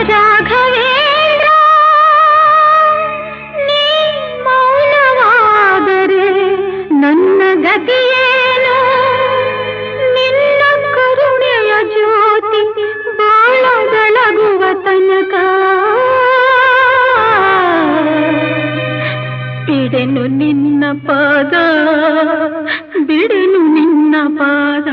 ರಾಘವೇಂದ್ರ ನೀ ಮೌನವಾದರೆ ನನ್ನ ಗತಿಯೇನು ನಿನ್ನ ಕರುಣೆಯ ಜ್ಯೋತಿ ಬಾಳ ಬೆಳಗುವ ತನಕ ಬಿಡೆನು ನಿನ್ನ ಪಾದ ಬಿಡೆನು ನಿನ್ನ ಪಾದ